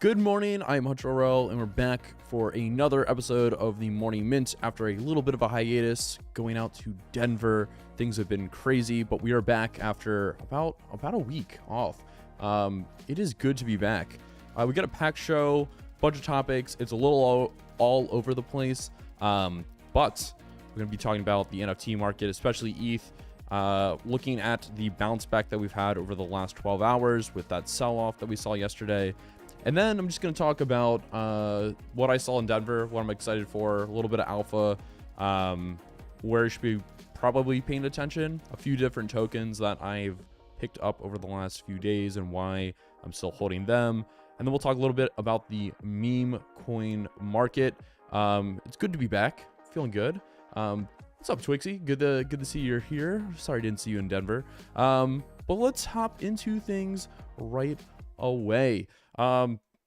Good morning, I'm Hutchero, and we're back for another episode of the Morning Mint after a little bit of a hiatus going out to Denver. Things have been crazy, but we are back after about a week off. It is good to be back. We got a packed show, bunch of topics. It's a little all over the place, but we're going to be talking about the NFT market, especially ETH. Looking at the bounce back that we've had over the last 12 hours with that sell-off that we saw yesterday. And then I'm just going to talk about what I saw in Denver, what I'm excited for, a little bit of alpha, where I should be probably paying attention, a few different tokens that I've picked up over the last few days and why I'm still holding them. And then we'll talk a little bit about the meme coin market. It's good to be back, feeling good. What's up, Twixie? Good to see you're here. Sorry I didn't see you in Denver. But let's hop into things right away.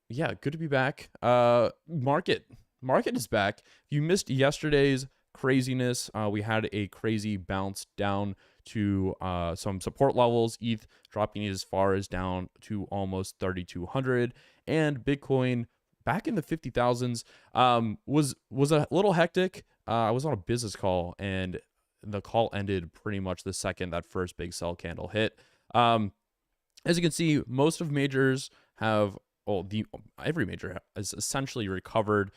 Yeah, good to be back. Market is back. If you missed yesterday's craziness, we had a crazy bounce down to some support levels. ETH dropping as far as down to almost 3,200, and Bitcoin back in the 50,000s. Was a little hectic. I was on a business call, and the call ended pretty much the second that first big sell candle hit. As you can see, most of majors have, every major has essentially recovered.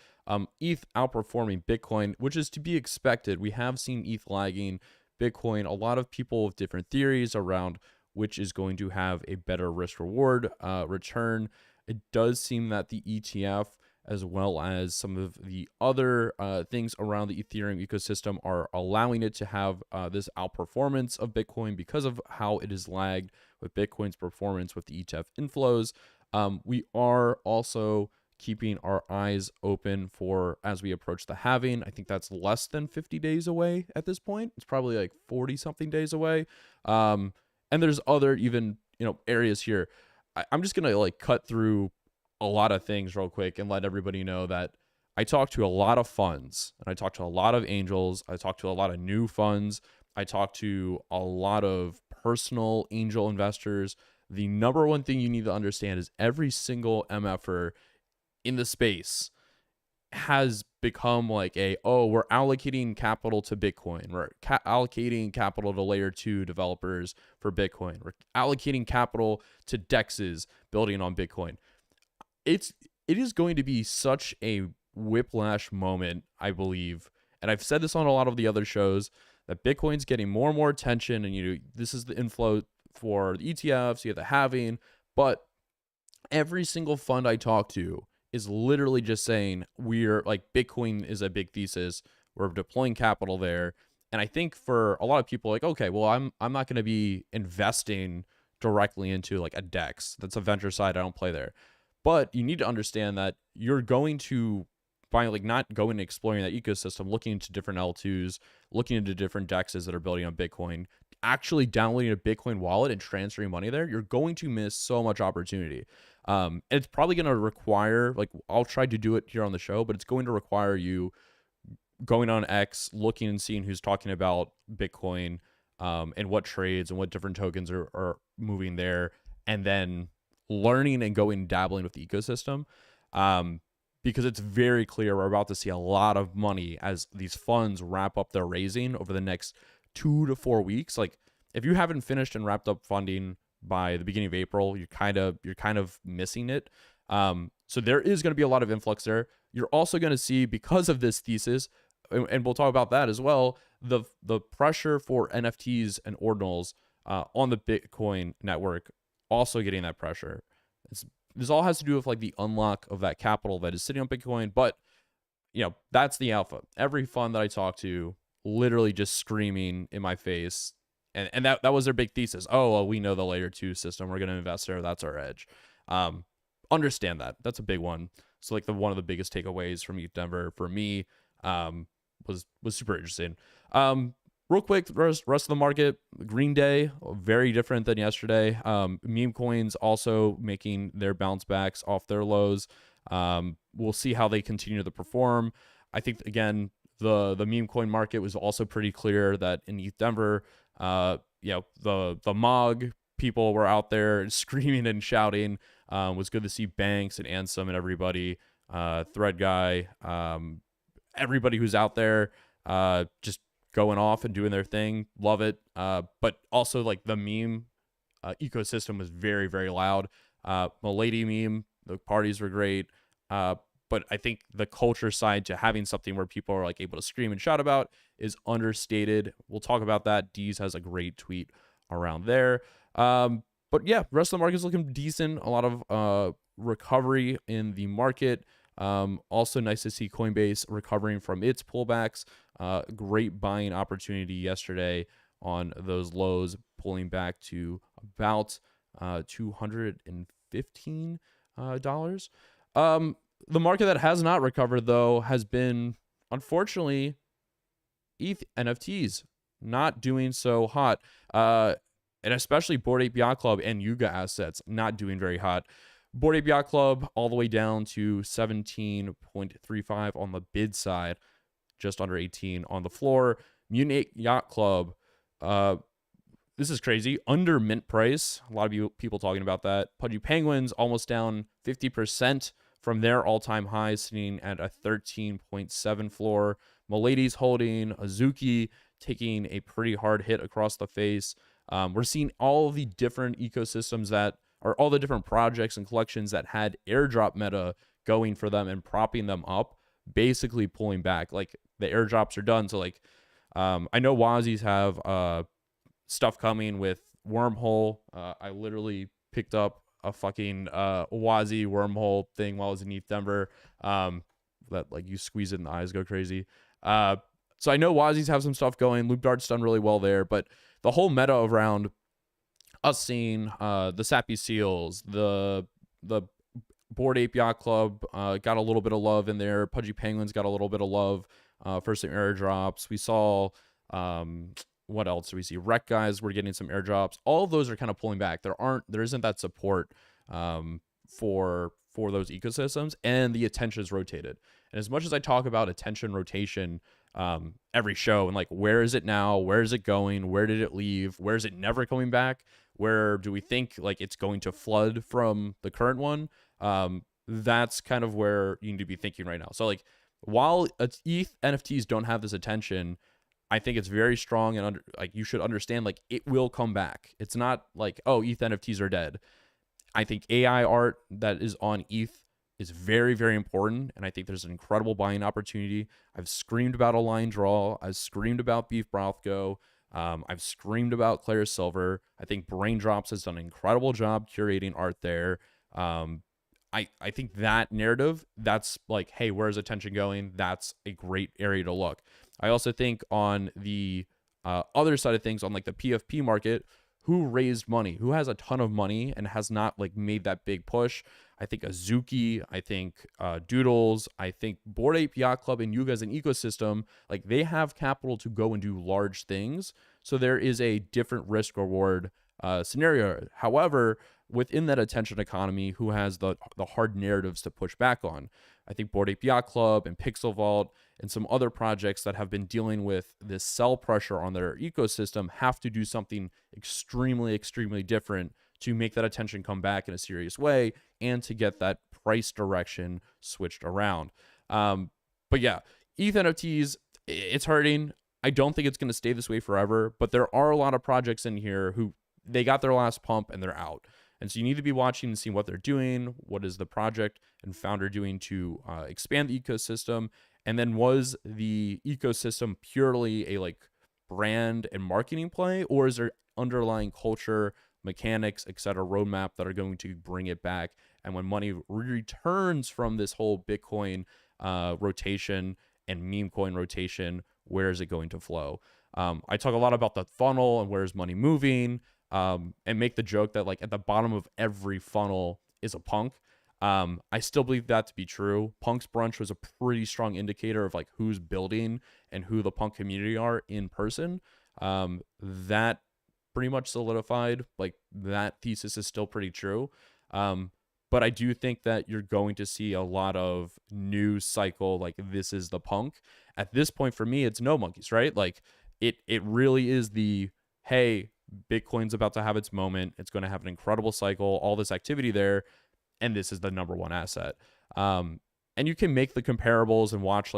ETH outperforming Bitcoin, which is to be expected. We have seen ETH lagging Bitcoin. A lot of people with different theories around which is going to have a better risk reward return. It does seem that the ETF, as well as some of the other things around the Ethereum ecosystem, are allowing it to have this outperformance of Bitcoin because of how it is lagged with Bitcoin's performance with the ETF inflows. We are also keeping our eyes open for as we approach the halving. I think that's less than 50 days away at this point. It's probably like 40 something days away. And there's other even, areas here. I'm just going to cut through a lot of things real quick and let everybody know that I talked to a lot of funds, and I talked to a lot of angels. I talked to a lot of new funds. I talked to a lot of personal angel investors. The number one thing you need to understand is every single MFer in the space has become like we're allocating capital to Bitcoin. We're allocating capital to layer 2 developers for Bitcoin. We're allocating capital to DEXs building on Bitcoin. It is going to be such a whiplash moment, I believe. And I've said this on a lot of the other shows, that Bitcoin's getting more and more attention, and this is the inflow for the ETFs, you have the halving, but every single fund I talk to is literally just saying we're like, Bitcoin is a big thesis, we're deploying capital there. And I think for a lot of people, okay, well, I'm not going to be investing directly into like a DEX. That's a venture side, I don't play there. But you need to understand that you're going to, by not going and exploring that ecosystem, looking into different L2s, looking into different DEXs that are building on Bitcoin, actually downloading a Bitcoin wallet and transferring money there, you're going to miss so much opportunity. And it's probably going to require, I'll try to do it here on the show, but it's going to require you going on X, looking and seeing who's talking about Bitcoin, and what trades and what different tokens are moving there, and then learning and going dabbling with the ecosystem. Because it's very clear we're about to see a lot of money as these funds wrap up their raising over the next 2 to 4 weeks. If you haven't finished and wrapped up funding by the beginning of April, you're kind of missing it. So there is going to be a lot of influx there. You're also going to see, because of this thesis, and we'll talk about that as well, the pressure for NFTs and ordinals on the Bitcoin network also getting that pressure. This all has to do with the unlock of that capital that is sitting on Bitcoin, but that's the alpha. Every fund that I talk to literally just screaming in my face, and that was their big thesis. Oh, well, we know the layer 2 system, we're going to invest there, that's our edge. Understand that's a big one. So one of the biggest takeaways from ETH Denver for me was super interesting. Real quick, rest of the market, Green Day, very different than yesterday. Meme coins also making their bounce backs off their lows. We'll see how they continue to perform. I think, again, the meme coin market was also pretty clear that in ETH Denver, the MOG people were out there screaming and shouting Was good to see Banks and Ansem and everybody, Thread Guy, everybody who's out there, just going off and doing their thing. Love it. But also like the meme ecosystem was very, very loud. Milady meme, the parties were great. But I think the culture side to having something where people are like able to scream and shout about is understated. We'll talk about that. Deez has a great tweet around there. But yeah, rest of the market's looking decent. A lot of recovery in the market. Also nice to see Coinbase recovering from its pullbacks. Great buying opportunity yesterday on those lows, pulling back to about $215. The market that has not recovered, though, has been, unfortunately, ETH NFTs not doing so hot. And especially Bored Ape Yacht Club and Yuga assets not doing very hot. Bored Ape Yacht Club all the way down to 17.35 on the bid side, just under 18 on the floor. Mutant Ape Yacht Club, this is crazy, under mint price. A lot of people talking about that. Pudgy Penguins almost down 50% from their all-time high, sitting at a 13.7 floor. Milady's holding. Azuki taking a pretty hard hit across the face. We're seeing all of the different ecosystems that are all the different projects and collections that had airdrop meta going for them and propping them up, basically pulling back. Like the airdrops are done. So like, I know Wazis have stuff coming with Wormhole. I literally picked up a fucking Wazi Wormhole thing while I was in ETH Denver. That like you squeeze it and the eyes go crazy. So I know Wazis have some stuff going. Loop Dart's done really well there, but the whole meta around us seeing the Sappy Seals, the Bored Ape Yacht Club got a little bit of love in there. Pudgy Penguins got a little bit of love for some airdrops. We saw what else do we see? Wreck Guys were getting some airdrops. All of those are kind of pulling back. There isn't that support for those ecosystems, and the attention is rotated. And as much as I talk about attention rotation every show and like where is it now, where is it going, where did it leave, where is it never coming back, where do we think like it's going to flood from the current one, that's kind of where you need to be thinking right now. So like while ETH NFTs don't have this attention, I think it's very strong, and like you should understand like it will come back. It's not like, oh, ETH NFTs are dead. I think AI art that is on ETH is very, very important, and I think there's an incredible buying opportunity. I've screamed about Align Draw. I've screamed about Beef Broth Go. I've screamed about Claire Silver. I think Braindrops has done an incredible job curating art there. I think that narrative, that's like, hey, where's attention going? That's a great area to look. I also think on the other side of things, on like the PFP market, who raised money, who has a ton of money and has not like made that big push. I think Azuki, I think Doodles, I think Bored Ape Yacht Club and Yuga as an ecosystem, like they have capital to go and do large things. So there is a different risk reward scenario. However, within that attention economy, who has the hard narratives to push back on? I think Bored Ape Yacht Club and Pixel Vault and some other projects that have been dealing with this sell pressure on their ecosystem have to do something extremely, extremely different to make that attention come back in a serious way and to get that price direction switched around. But yeah, ETH NFTs, it's hurting. I don't think it's going to stay this way forever, but there are a lot of projects in here who they got their last pump and they're out. And so you need to be watching and seeing what they're doing. What is the project and founder doing to expand the ecosystem? And then was the ecosystem purely a like brand and marketing play, or is there underlying culture, mechanics, etc., roadmap that are going to bring it back? And when money returns from this whole Bitcoin rotation and meme coin rotation, where is it going to flow? I talk a lot about the funnel and where's money moving. And make the joke that like at the bottom of every funnel is a punk. I still believe that to be true. Punk's Brunch was a pretty strong indicator of like who's building and who the punk community are in person. That pretty much solidified, like that thesis is still pretty true. But I do think that you're going to see a lot of news cycle, like this is the punk. At this point for me, it's no monkeys, right? Like it really is the, hey, Bitcoin's about to have its moment. It's going to have an incredible cycle, all this activity there. and this is the number one asset. And you can make the comparables and watch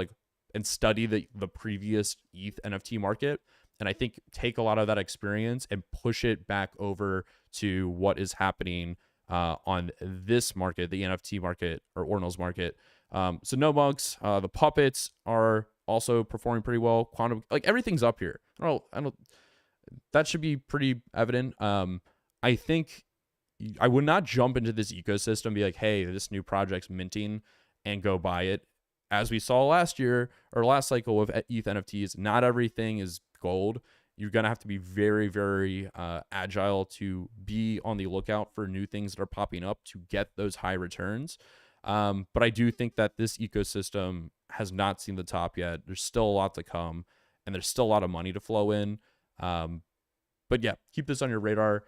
and study the previous ETH NFT market. And I think take a lot of that experience and push it back over to what is happening on this market, the NFT market or Ordinals market. So No Monks, the puppets are also performing pretty well. Quantum, everything's up here. I don't. That should be pretty evident. I think I would not jump into this ecosystem and be like, hey, this new project's minting, and go buy it. As we saw last year or last cycle with ETH NFTs, not everything is gold. You're going to have to be very, very agile to be on the lookout for new things that are popping up to get those high returns. But I do think that this ecosystem has not seen the top yet. There's still a lot to come, and there's still a lot of money to flow in. But yeah, keep this on your radar.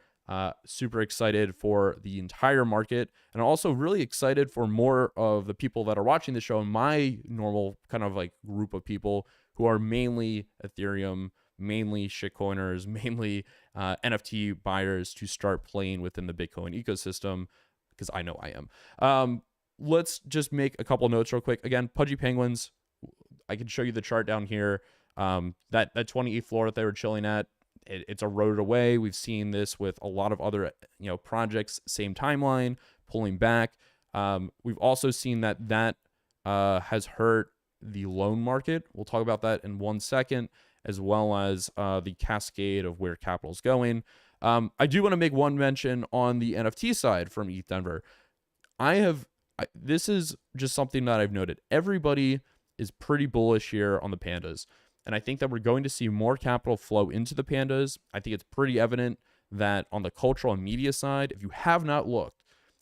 Super excited for the entire market, and I'm also really excited for more of the people that are watching the show and my normal kind of group of people who are mainly Ethereum, mainly shitcoiners, mainly NFT buyers to start playing within the Bitcoin ecosystem, because I know I am. Let's just make a couple notes real quick. Again, Pudgy Penguins, I can show you the chart down here. That 20 ETH floor that they were chilling at, it's eroded away. We've seen this with a lot of other projects, same timeline, pulling back. We've also seen that has hurt the loan market. We'll talk about that in 1 second, as well as the cascade of where capital's going. I do want to make one mention on the NFT side from ETH Denver. This is just something that I've noted. Everybody is pretty bullish here on the pandas. And I think that we're going to see more capital flow into the pandas. I think it's pretty evident that on the cultural and media side, if you have not looked,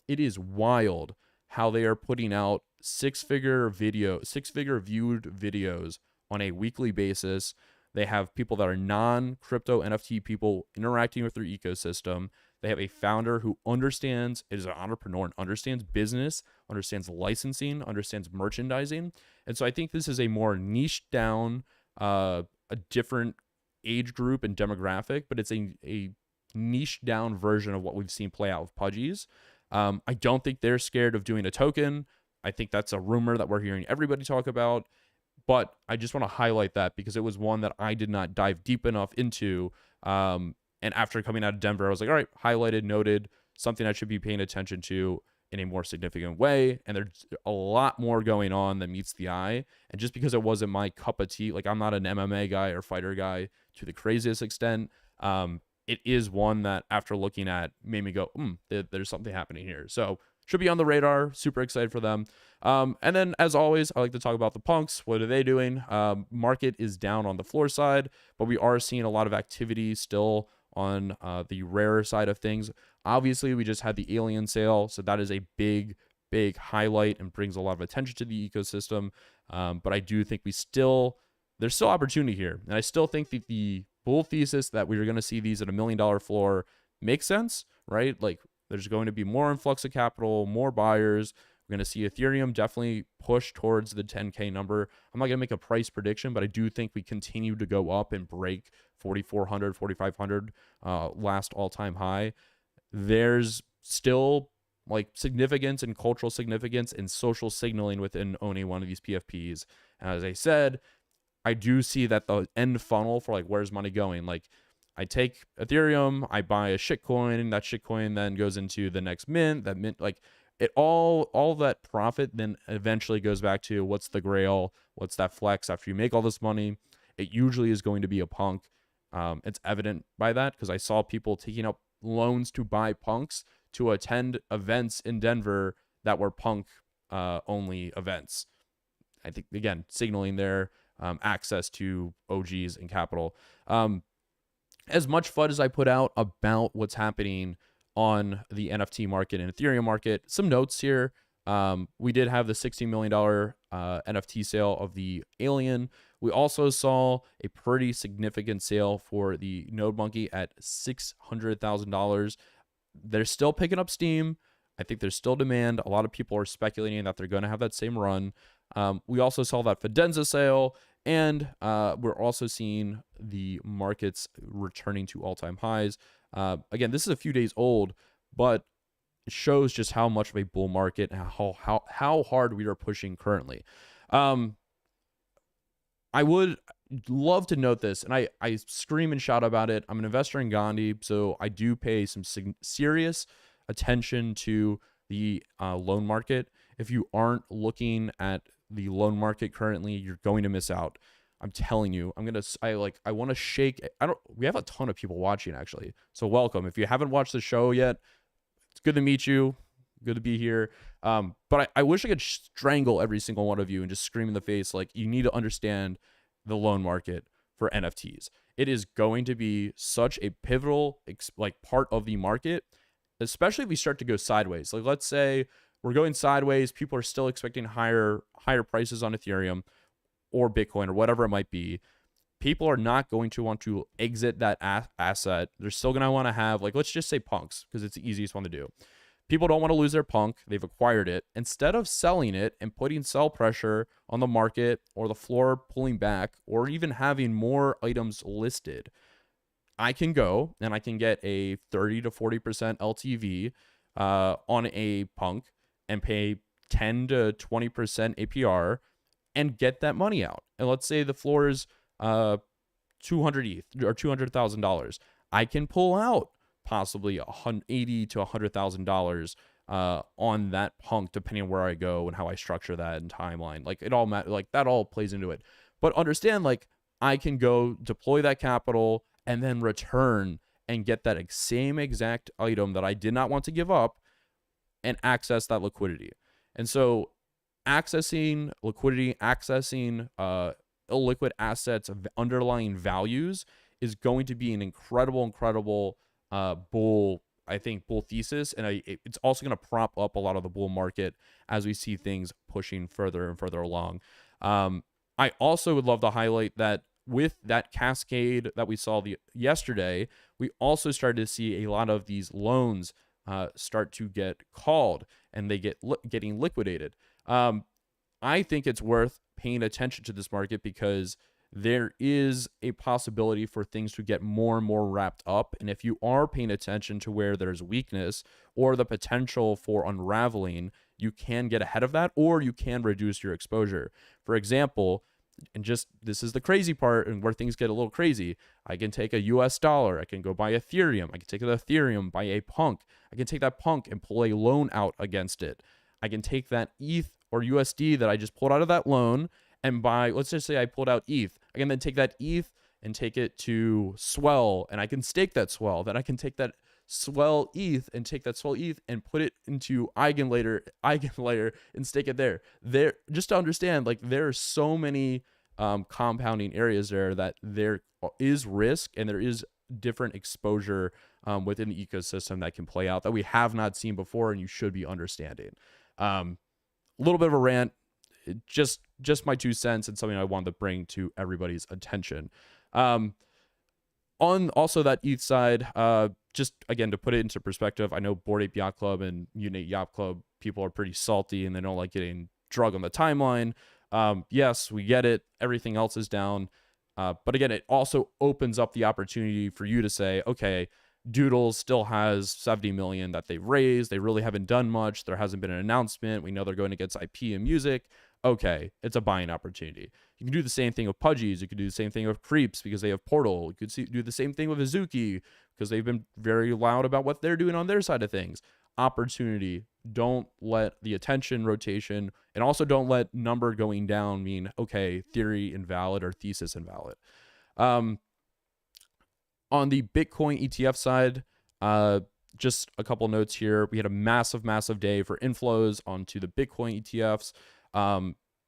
it is wild how they are putting out six-figure viewed videos on a weekly basis. They have people that are non-crypto NFT people interacting with their ecosystem. They have a founder who is an entrepreneur and understands business, understands licensing, understands merchandising. And so I think this is a more niche down, a different age group and demographic, but it's a niche down version of what we've seen play out with Pudgies. I don't think they're scared of doing a token. I think that's a rumor that we're hearing everybody talk about, but I just want to highlight that because it was one that I did not dive deep enough into. And after coming out of Denver, I was like, all right, highlighted, noted, something I should be paying attention to in a more significant way. And there's a lot more going on than meets the eye. And just because it wasn't my cup of tea, I'm not an MMA guy or fighter guy to the craziest extent, it is one that after looking at made me go, there's something happening here. So should be on the radar. Super excited for them. And then as always, I like to talk about the punks. What are they doing? Market is down on the floor side, but we are seeing a lot of activity still on the rarer side of things. Obviously, we just had the alien sale, so that is a big highlight and brings a lot of attention to the ecosystem. But I do think there's still opportunity here, and I still think that the bull thesis that we are going to see these at $1 million floor makes sense, right? There's going to be more influx of capital, more buyers. We're going to see Ethereum definitely push towards the 10K number. I'm not going to make a price prediction, but I do think we continue to go up and break 4,400, 4,500 last all-time high. There's still significance and cultural significance and social signaling within owning one of these PFPs. And as I said, I do see that the end funnel for where's money going. I take Ethereum, I buy a shitcoin, and that shitcoin then goes into the next mint. That mint, all that profit then eventually goes back to what's the grail, what's that flex after you make all this money. It usually is going to be a punk. It's evident by that because I saw people taking up loans to buy punks to attend events in Denver that were punk only events. I think, again, signaling their access to OGs and capital. As much FUD as I put out about what's happening on the NFT market and Ethereum market, some notes here. We did have the $16 million NFT sale of the Alien. We also saw a pretty significant sale for the Node Monkey at $600,000. They're still picking up steam. I think there's still demand. A lot of people are speculating that they're going to have that same run. We also saw that Fidenza sale, and we're also seeing the markets returning to all-time highs. Again, this is a few days old, but it shows just how much of a bull market and how hard we are pushing currently. I would love to note this, and I scream and shout about it. I'm an investor in Gandhi, so I do pay some serious attention to the loan market. If you aren't looking at the loan market currently, you're going to miss out. I'm telling you. I want to shake. We have a ton of people watching actually, so welcome. If you haven't watched the show yet, it's good to meet you. Good to be here. But I wish I could strangle every single one of you and just scream in the face like, you need to understand the loan market for NFTs. It is going to be such a pivotal part of the market, especially if we start to go sideways. Like, let's say we're going sideways, people are still expecting higher prices on Ethereum or Bitcoin or whatever it might be. People are not going to want to exit that asset. They're still going to want to have, like, let's just say punks, because it's the easiest one to do. People don't want to lose their punk. They've acquired it. Instead of selling it and putting sell pressure on the market or the floor pulling back or even having more items listed, I can go and I can get a 30 to 40% LTV on a punk and pay 10 to 20% APR and get that money out. And let's say the floor is 200 ETH or $200,000. I can pull out possibly $80 to $100,000 on that punk, depending on where I go and how I structure that and timeline. Like, it all like that all plays into it. But understand, like, I can go deploy that capital and then return and get that same exact item that I did not want to give up and access that liquidity. And so accessing liquidity, accessing illiquid assets of underlying values is going to be an incredible bull thesis, and it's also going to prop up a lot of the bull market as we see things pushing further and further along. I also would love to highlight that with that cascade that we saw yesterday, we also started to see a lot of these loans start to get called and they getting liquidated. I think it's worth paying attention to this market because there is a possibility for things to get more and more wrapped up. And if you are paying attention to where there's weakness or the potential for unraveling, you can get ahead of that, or you can reduce your exposure. For example, and just this is the crazy part and where things get a little crazy, I can take a US dollar, I can go buy Ethereum, I can take an Ethereum, buy a punk, I can take that punk and pull a loan out against it. I can take that ETH or USD that I just pulled out of that loan and buy, let's just say I pulled out ETH. I can then take that ETH and take it to Swell, and I can stake that Swell. Then I can take that Swell ETH and take that Swell ETH and put it into Eigenlayer and stake it there. Just to understand, like, there are so many compounding areas there that there is risk and there is different exposure within the ecosystem that can play out that we have not seen before, and you should be understanding. A little bit of a rant. Just my 2 cents and something I wanted to bring to everybody's attention. On also that ETH side, just again to put it into perspective, I know Bored Ape Yacht Club and Unite Yacht Club people are pretty salty and they don't like getting drug on the timeline. Yes, we get it. Everything else is down. But again, it also opens up the opportunity for you to say, okay, Doodles still has 70 million that they've raised. They really haven't done much. There hasn't been an announcement. We know they're going against IP and music. Okay, it's a buying opportunity. You can do the same thing with Pudgies. You could do the same thing with Creeps because they have Portal. You could do the same thing with Azuki because they've been very loud about what they're doing on their side of things. Opportunity. Don't let the attention rotation, and also don't let number going down mean, okay, theory invalid or thesis invalid. On the Bitcoin ETF side, just a couple notes here. We had a massive day for inflows onto the Bitcoin ETFs.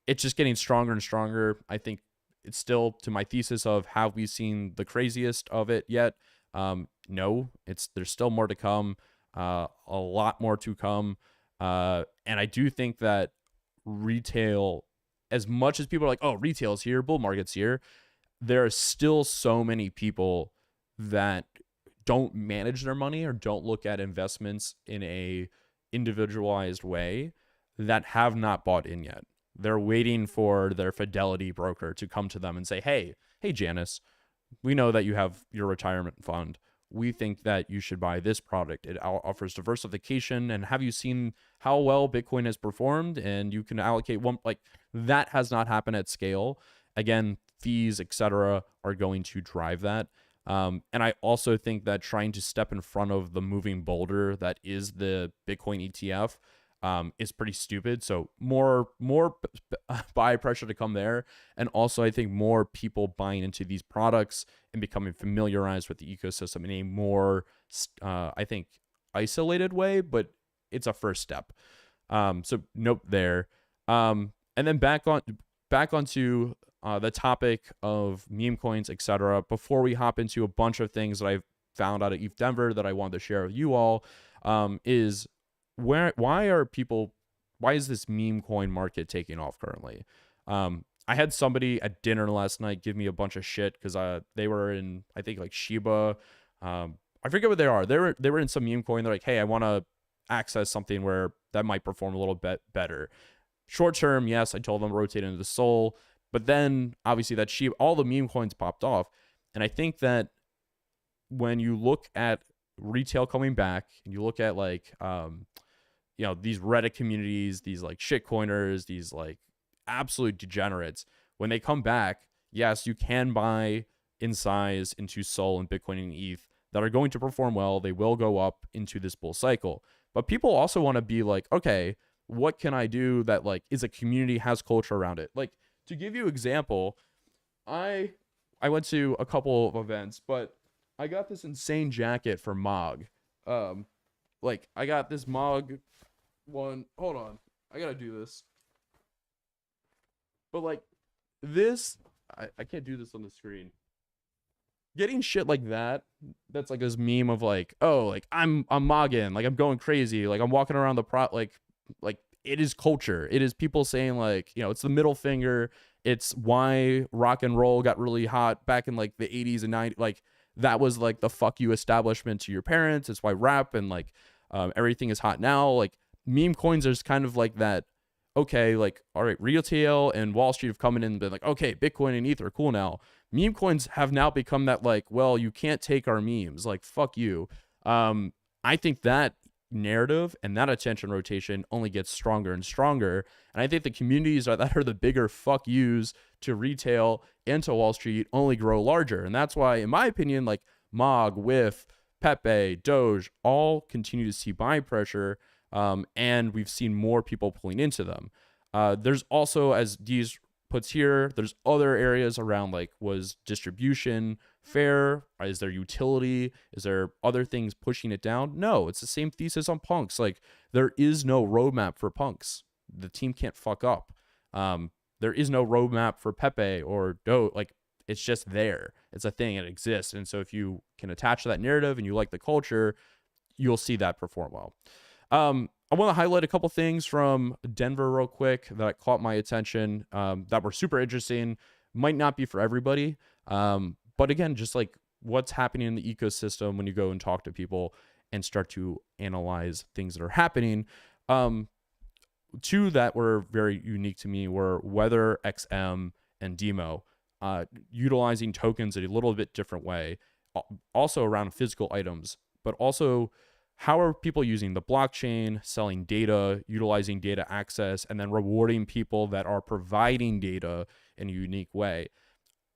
It's just getting stronger and stronger. I think it's still to my thesis of, have we seen the craziest of it yet? No, there's still more to come, a lot more to come. And I do think that retail, as much as people are like, oh, retail's here, bull market's here, there are still so many people that don't manage their money or don't look at investments in a individualized way that have not bought in yet. They're waiting for their Fidelity broker to come to them and say, hey, Janice, we know that you have your retirement fund. we think that you should buy this product. It offers diversification. And have you seen how well Bitcoin has performed? And you can allocate one, like that has not happened at scale. Again, fees, etc., are going to drive that. And I also think that trying to step in front of the moving boulder that is the Bitcoin ETF is pretty stupid. So more buy pressure to come there. And also I think more people buying into these products and becoming familiarized with the ecosystem in a more, I think, isolated way, but it's a first step. So note there. And then back onto the topic of meme coins, etc. Before we hop into a bunch of things that I've found out at ETH Denver that I wanted to share with you all, is why is this meme coin market taking off currently? I had somebody at dinner last night give me a bunch of shit because they were in, I think, like Shiba. I forget what they are. They were in some meme coin. They're like, hey, I want to access something where that might perform a little bit better. Short term, yes, I told them rotate into the Sol, but then obviously that Shiba, all the meme coins popped off, and I think that when you look at retail coming back and you look at like these Reddit communities, these like shitcoiners, these like absolute degenerates, when they come back, yes, you can buy in size into Sol and Bitcoin and ETH that are going to perform well. They will go up into this bull cycle. But people also want to be like, okay, what can I do that like is a community, has culture around it? Like, to give you an example, I went to a couple of events, but I got this insane jacket for Mog. Like I got this Mog one. Hold on, I gotta do this. But like this, I can't do this on the screen. Getting shit like that's like this meme of like, oh, like I'm mogging, like I'm going crazy, like I'm walking around the like it is culture. It is people saying like, it's the middle finger. It's why rock and roll got really hot back in like the 80s and 90s. Like that was like the fuck you establishment to your parents. It's why rap and like everything is hot now. Like meme coins is kind of like that. Okay, like, all right, retail and Wall Street have come in and been like, okay, Bitcoin and ETH are cool now. Meme coins have now become that like, well, you can't take our memes. Like, fuck you. I think that narrative and that attention rotation only gets stronger and stronger. And I think the communities that are the bigger fuck yous to retail and to Wall Street only grow larger. And that's why, in my opinion, like Mog, WIF, Pepe, Doge all continue to see buy pressure. And we've seen more people pulling into them. There's also, as Deez puts here, there's other areas around like, was distribution fair? Is there utility? Is there other things pushing it down? No, it's the same thesis on punks. Like there is no roadmap for punks. The team can't fuck up. There is no roadmap for Pepe or Doge. Like it's just there. It's a thing. It exists. And so if you can attach to that narrative and you like the culture, you'll see that perform well. I want to highlight a couple things from Denver real quick that caught my attention that were super interesting. Might not be for everybody. But again, just like what's happening in the ecosystem when you go and talk to people and start to analyze things that are happening. Two that were very unique to me were Weather XM and Demo, utilizing tokens in a little bit different way, also around physical items, but also how are people using the blockchain, selling data, utilizing data access, and then rewarding people that are providing data in a unique way.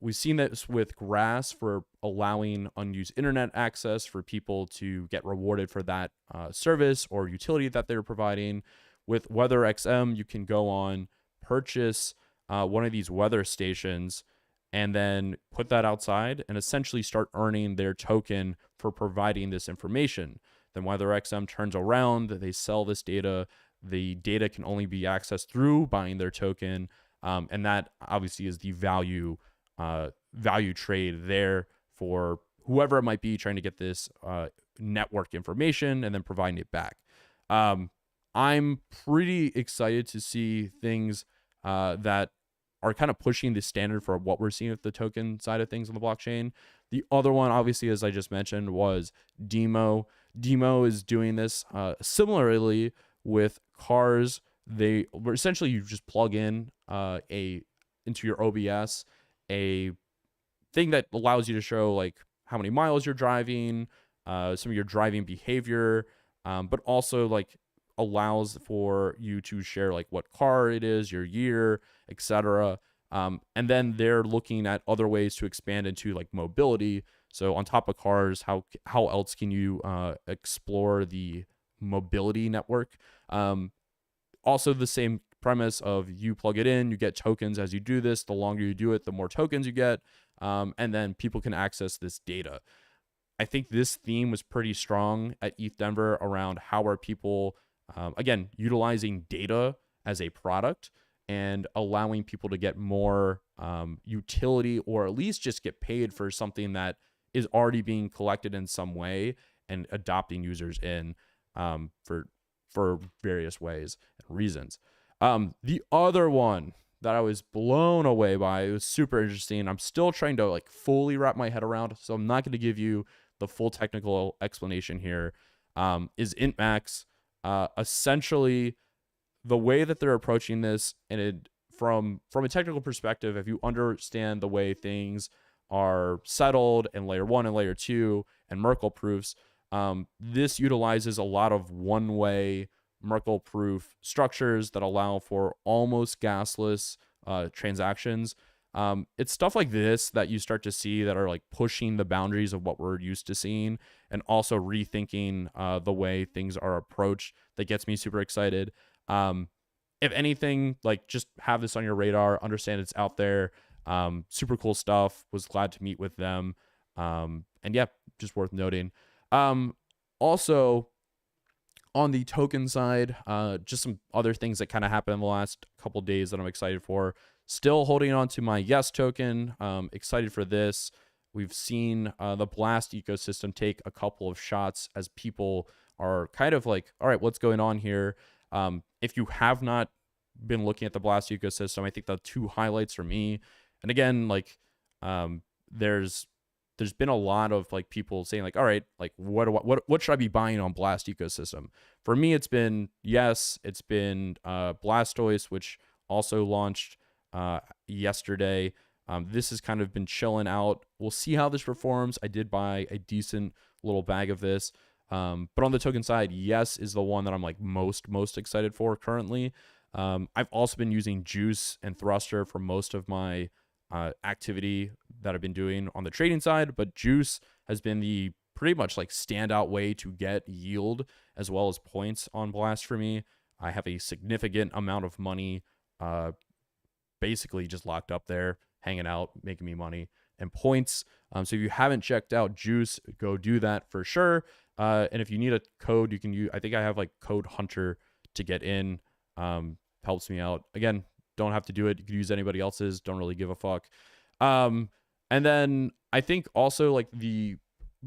We've seen this with Grass for allowing unused internet access for people to get rewarded for that service or utility that they're providing. With Weather XM, you can go on, purchase one of these weather stations, and then put that outside and essentially start earning their token for providing this information. Then WeatherXM turns around, they sell this data. The data can only be accessed through buying their token. And that obviously is the value trade there for whoever it might be trying to get this network information and then providing it back. I'm pretty excited to see things that are kind of pushing the standard for what we're seeing with the token side of things on the blockchain. The other one, obviously, as I just mentioned, was Demo. Demo is doing this similarly with cars. They were essentially, you just plug in into your OBS a thing that allows you to show like how many miles you're driving, some of your driving behavior, but also like allows for you to share like what car it is, your year, etc. And then they're looking at other ways to expand into like mobility. So on top of cars, how else can you explore the mobility network? Also the same premise of you plug it in, you get tokens as you do this. The longer you do it, the more tokens you get. And then people can access this data. I think this theme was pretty strong at ETH Denver around how are people, again, utilizing data as a product and allowing people to get more utility, or at least just get paid for something that is already being collected in some way, and adopting users in for various ways and reasons. The other one that I was blown away by, it was super interesting. I'm still trying to like fully wrap my head around, so I'm not going to give you the full technical explanation here, is IntMax. Essentially, the way that they're approaching this, and from a technical perspective, if you understand the way things are settled in layer 1 and layer 2 and Merkle proofs, this utilizes a lot of one-way Merkle proof structures that allow for almost gasless transactions. It's stuff like this that you start to see that are like pushing the boundaries of what we're used to seeing, and also rethinking the way things are approached. That gets me super excited. If anything, like, just have this on your radar, understand it's out there. Super cool stuff. Was glad to meet with them. And yeah, just worth noting. Also, on the token side, just some other things that kind of happened in the last couple days that I'm excited for. Still holding on to my Yes token. Excited for this. We've seen the Blast ecosystem take a couple of shots as people are kind of like, all right, what's going on here? If you have not been looking at the Blast ecosystem, I think the two highlights for me, and again, like, there's been a lot of like people saying like, all right, like what should I be buying on Blast ecosystem? For me, it's been Yes, it's been Blastoise, which also launched yesterday. This has kind of been chilling out. We'll see how this performs. I did buy a decent little bag of this. But on the token side, Yes is the one that I'm like most excited for currently. I've also been using Juice and Thruster for most of my activity that I've been doing on the trading side, but Juice has been the pretty much like standout way to get yield as well as points on Blast for me. I have a significant amount of money basically just locked up there, hanging out, making me money and points. So if you haven't checked out Juice, go do that for sure. And if you need a code, you can use, I think I have like code Hunter to get in. Helps me out. Again, don't have to do it. You could use anybody else's. Don't really give a fuck. And then I think also like the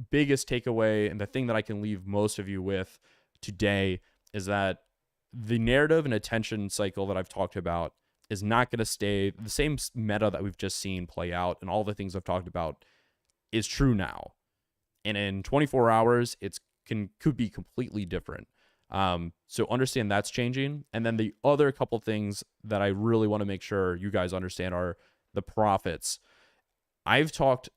biggest takeaway and the thing that I can leave most of you with today is that the narrative and attention cycle that I've talked about is not going to stay the same. Meta that we've just seen play out and all the things I've talked about is true now. And in 24 hours, could be completely different. So understand that's changing. And then the other couple things that I really want to make sure you guys understand are the profits. I've talked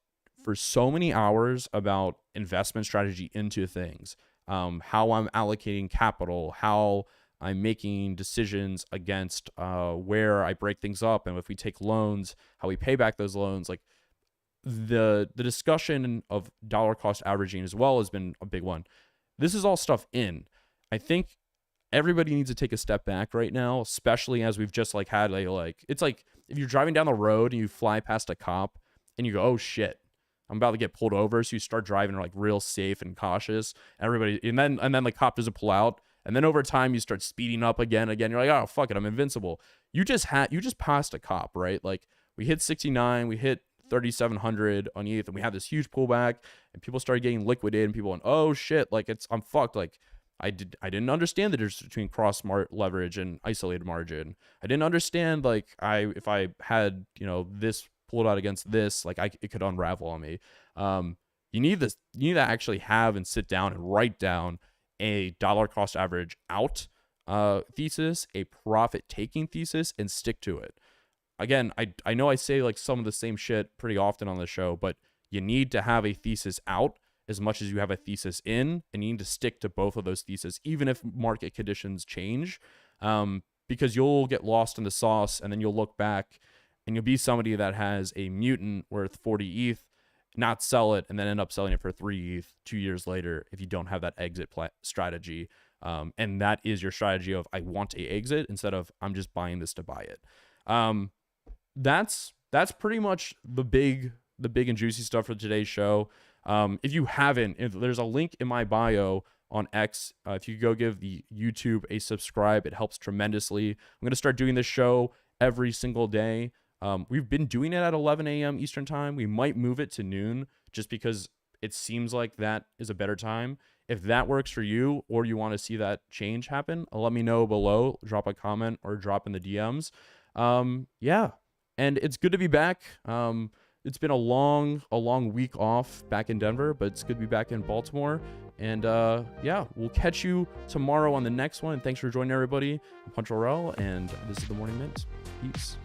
for so many hours about investment strategy into things, how I'm allocating capital, how I'm making decisions against where I break things up, and if we take loans, how we pay back those loans. Like the discussion of dollar cost averaging as well has been a big one. This is all stuff in. I think everybody needs to take a step back right now, especially as we've just like had it's like if you're driving down the road and you fly past a cop and you go, oh shit, I'm about to get pulled over. So you start driving like real safe and cautious. Everybody, and then the cop doesn't pull out. And then over time you start speeding up again. You're like, oh fuck it, I'm invincible. You just passed a cop, right? Like we hit 69, we hit 3,700 on ETH, and we had this huge pullback, and people started getting liquidated, and people went, oh shit, like I'm fucked. Like I didn't understand the difference between cross leverage and isolated margin. I didn't understand like if I had this pulled out against this, like it could unravel on me. You need to actually have and sit down and write down a dollar cost average out thesis, a profit taking thesis, and stick to it. Again, I know I say like some of the same shit pretty often on the show, but you need to have a thesis out as much as you have a thesis in, and you need to stick to both of those theses, even if market conditions change, because you'll get lost in the sauce, and then you'll look back and you'll be somebody that has a mutant worth 40 ETH, not sell it, and then end up selling it for 3 ETH 2 years later if you don't have that exit strategy. And that is your strategy of, I want a exit, instead of, I'm just buying this to buy it. That's pretty much the big and juicy stuff for today's show. If you haven't, there's a link in my bio on X. If you go give the YouTube a subscribe, it helps tremendously. I'm going to start doing this show every single day. We've been doing it at 11 a.m. Eastern time. We might move it to noon just because it seems like that is a better time. If that works for you, or you want to see that change happen, let me know below. Drop a comment or drop in the DMs. Yeah. And it's good to be back. It's been a long week off back in Denver, but it's good to be back in Baltimore. And yeah, we'll catch you tomorrow on the next one. And thanks for joining, everybody. I'm Punch Rel, and this is the Morning Mint. Peace.